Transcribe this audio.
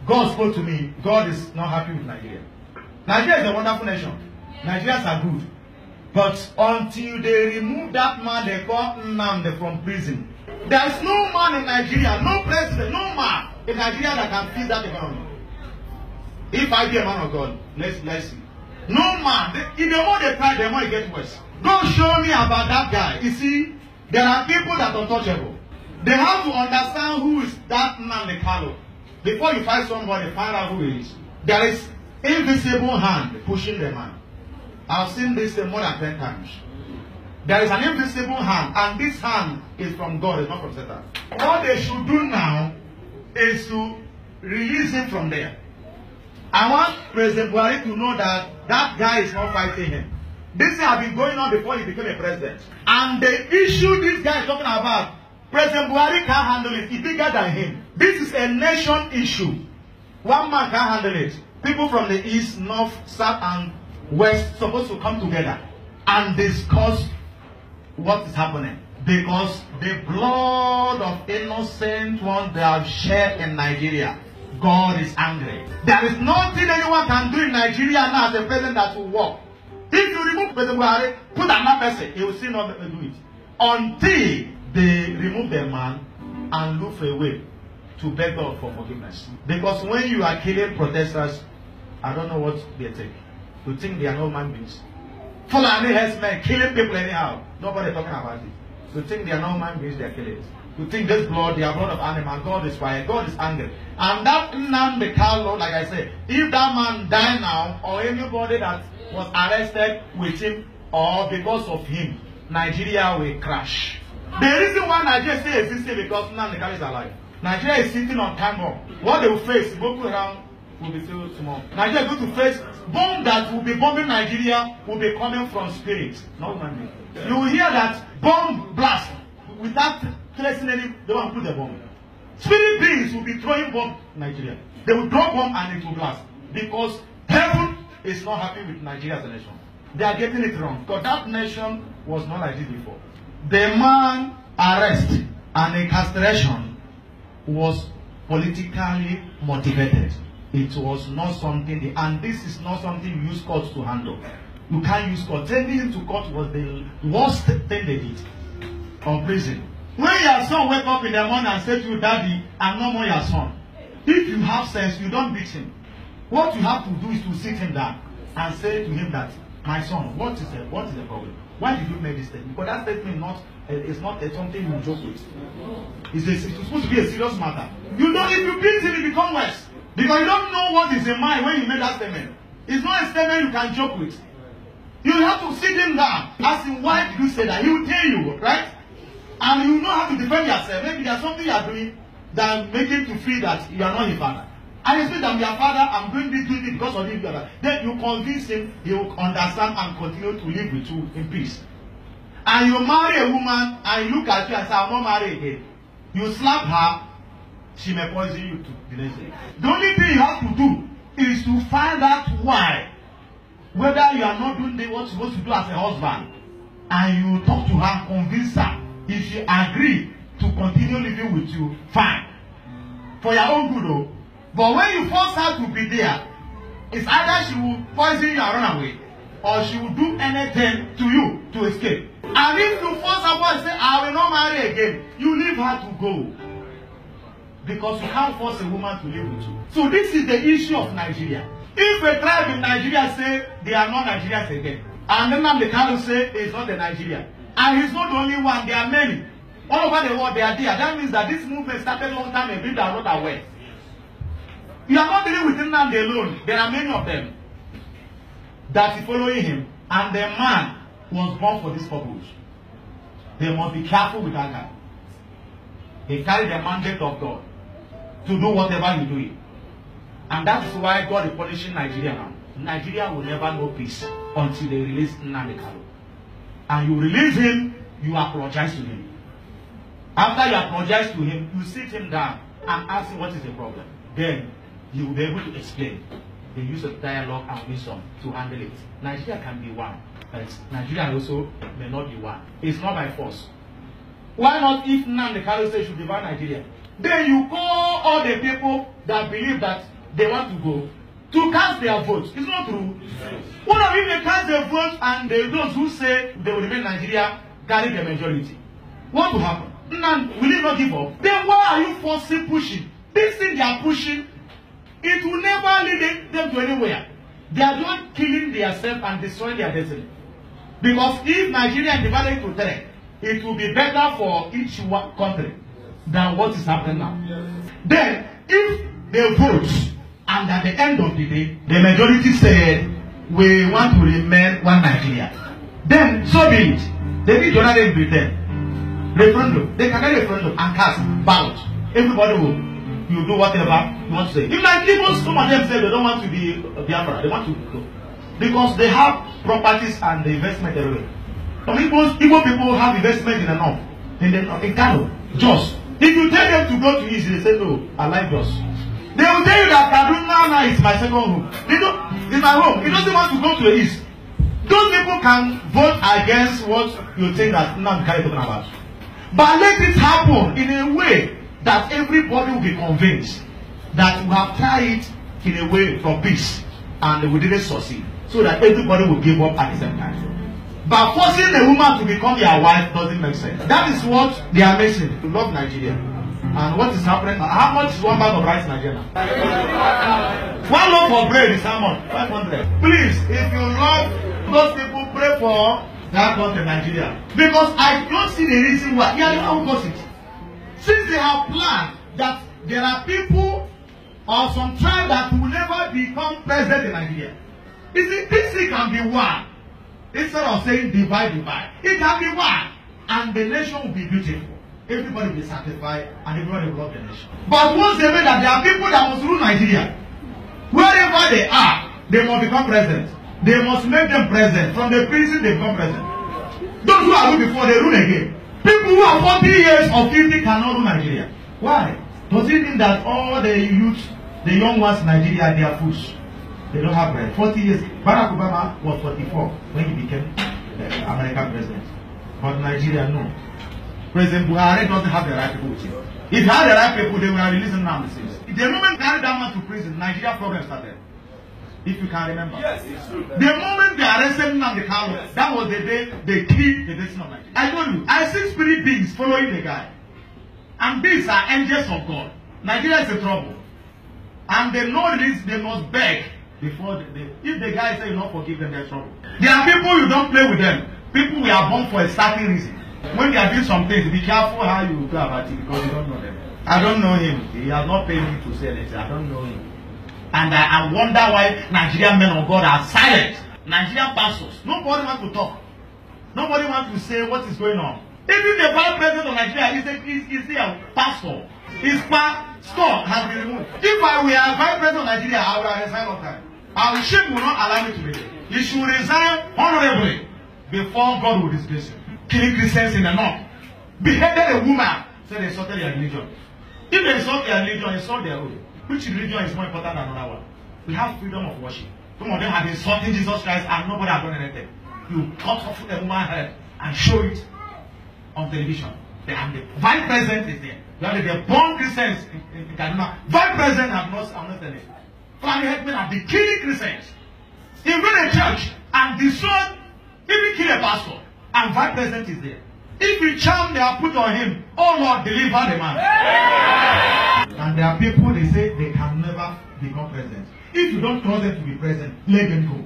God spoke to me. God is not happy with Nigeria. Nigeria is a wonderful nation. Nigerians are good. But until they remove that man they call nnamdi from prison, there is no man in Nigeria, no president, no man in Nigeria that can fix that economy. If I be a man of God, let's see. No man. The more they try, the more it gets worse. God show me about that guy. You see, there are people that are untouchable. They have to understand who is that nnamdi kalu. Before you find somebody, find out who it is. There is invisible hand pushing the man. I've seen this more than 10 times. There is an invisible hand, and this hand is from God, it's not from Satan. What they should do now is to release him from there. I want President Buhari to know that that guy is not fighting him. This has been going on before he became a president. And the issue this guy is talking about, President Buhari can't handle it. It's bigger than him. This is a nation issue. One man can't handle it. People from the east, north, south, and west supposed to come together and discuss what is happening. Because the blood of innocent ones they have shed in Nigeria, God is angry. There is nothing anyone can do in Nigeria now as a president that will work. If you remove President Buhari, put another person, he will still not do it. Until they remove the man and look for a way to beg God for forgiveness. Because when you are killing protesters, I don't know what they take. You think they are no human beings. Fulani herdsmen killing people anyhow. Nobody talking about it. You think they are no human beings, they are killing it. You think this blood, they are blood of animal. God is fire. God is angry. And that nnamdi kalu, like I said, if that man die now, or anybody that was arrested with him or because of him, Nigeria will crash. The reason why Nigeria still exists is because nnamdi kalu is alive. Nigeria is sitting on time bomb. What they will face, Boko Haram will be still small. Nigeria is going to face bomb that will be bombing Nigeria will be coming from spirit, not human being. You will hear that bomb blast without tracing any. They won't put the bomb. Spirit beings will be throwing bomb in Nigeria. They will drop bomb and it will blast because heaven is not happy with Nigeria as a nation. They are getting it wrong because that nation was not like this before. The man arrest and incarceration was politically motivated. It was not something, and this is not something you use courts to handle. You can't use court. Sending him to court was the worst thing they did. Or prison. When your son wake up in the morning and say to you, Daddy, I'm no more your son. If you have sense, you don't beat him. What you have to do is to sit him down and say to him that, my son, what is the problem? Why did you make this statement? Because that statement is not something you joke with. It's supposed to be a serious matter. If you beat him, it becomes worse. Because you don't know what is in mind when you make that statement. It's not a statement you can joke with. You have to sit him down. Ask him, why did you say that? He will tell you, right? And you know how to defend yourself. Maybe there's something you are doing that make him to feel that you are not his father. And you say that I'm your father, I'm doing this because of this. Then you convince him, he will understand and continue to live with you in peace. And you marry a woman and you look at you and say, I'm not married again. You slap her, she may poison you to the next day. The only thing you have to do is to find out why. Whether you are not doing what you're supposed to do as a husband. And you talk to her, convince her. If she agree to continue living with you, fine. For your own good though. But when you force her to be there, it's either she will poison you and run away, or she will do anything to you to escape. And if you force her and say, I will not marry again, you leave her to go. Because you can't force a woman to live with you. So this is the issue of Nigeria. If a tribe in Nigeria say they are not Nigerians again, and then nnamdi kalu say it's not the Nigeria, and he's not the only one, there are many. All over the world they are there. That means that this movement started a long time ago, they are not aware. You are not dealing with Nnamdi alone. There are many of them that are following him, and the man was born for this purpose. They must be careful with that guy. He carried the mandate of God to do whatever you do. And that is why God is punishing Nigeria now. Nigeria will never know peace until they release Nnamdi Kalu. And you release him, you apologize to him. After you apologize to him, you sit him down and ask him what is the problem. Then he will be able to explain. They use of dialogue and wisdom to handle it. Nigeria can be one, but Nigeria also may not be one. It's not by force. Why not, if Nnamdi Kalu says should divide Nigeria? Then you call all the people that believe that they want to go to cast their votes. It's not true. What if they cast their votes and those who say they will remain Nigeria carry the majority? What will happen? Will it not give up? Then why are you forcing pushing? This thing they are pushing, it will never lead them to anywhere. They are not killing themselves and destroying their destiny. Because if Nigeria is divided into three, it will be better for each country than what is happening now. Then, if they vote, and at the end of the day, the majority said, we want to remain one Nigeria, then so be it. They need to not pretend. Referendum. They can get referendum and cast ballot. Everybody will. You do whatever you want to say. Even like people, some of them say they don't want to be Biafra. They want to go because they have properties and the investment everywhere. Some Igbo people have investment in the north, in Kalu, Jos. If you tell them to go to East, they say no. I like Jos. They will tell you that Kaduna is my second home. It's my home. He doesn't want to go to the East. Those people can vote against what you think that nnamdi is talking about. But let it happen in a way that everybody will be convinced that we have tried it in a way for peace and we didn't succeed. So that everybody will give up at the same time. But forcing a woman to become your wife doesn't make sense. That is what they are missing to love Nigeria. And what is happening? How much is one bag of rice in Nigeria? One loaf of bread is how much? 500. Please, if you love those people, pray for that country, Nigeria. Because I don't see the reason why. Yeah, the opposite. Since they have planned that there are people or some tribe that will never become president in Nigeria. You see, this thing can be one. Instead of saying divide, it can be one. And the nation will be beautiful. Everybody will be satisfied and everybody will love the nation. But once they know that there are people that must rule Nigeria, wherever they are, they must become president. They must make them president. From the prison, they become president. Those who are ruled before, they rule again. People who are 40 years or 50 cannot rule Nigeria. Why? Does it mean that all the youth, the young ones in Nigeria, they are fools? They don't have bread. 40 years. Barack Obama was 44 when he became the American president. But Nigeria, no. President Buhari doesn't have the right people with him. If he had the right people, they were releasing nnamdi. The moment they carried that man to prison, Nigeria problem started. If you can remember. Yes, it's true. The moment they arrested nnamdi Kalu, that was the day they killed the destiny of Nigeria. I told you, I see spirit beings following the guy. And these are angels of God. Nigeria is in trouble. And they know this, they must beg before if the guy say you not forgive them, there's trouble. There are people you don't play with them. People we are born for a certain reason. When they are doing some things, be careful how you go about it because you don't know them. I don't know him. He has not paid me to say anything. I don't know him. And I wonder why Nigerian men of God are silent. Nigerian pastors, nobody wants to talk. Nobody wants to say what is going on. Even the vice president of Nigeria is a pastor. His pastor has been removed. If I were a vice president of Nigeria, I would have resigned on time. Our shame will not allow me to be there. He should resign honorably before God will disgrace him. Killing Christians in the north. Beheaded a woman. So they insulted their religion. If they insult their religion, insult their own. Which religion is more important than another one? We have freedom of worship. Some of them have insulted Jesus Christ and nobody has done anything. You cut off a woman's head and show it on television. And the vice president is there. You have the born Christians in Kaduna. Vice president have not telling it. Family headmen have been killing Christians. He run a church and disown, even kill a pastor. And vice president is there. If you charm they are put on him, oh Lord, deliver the man. And there are people they say they can never become president. If you don't trust them to be president, let them go.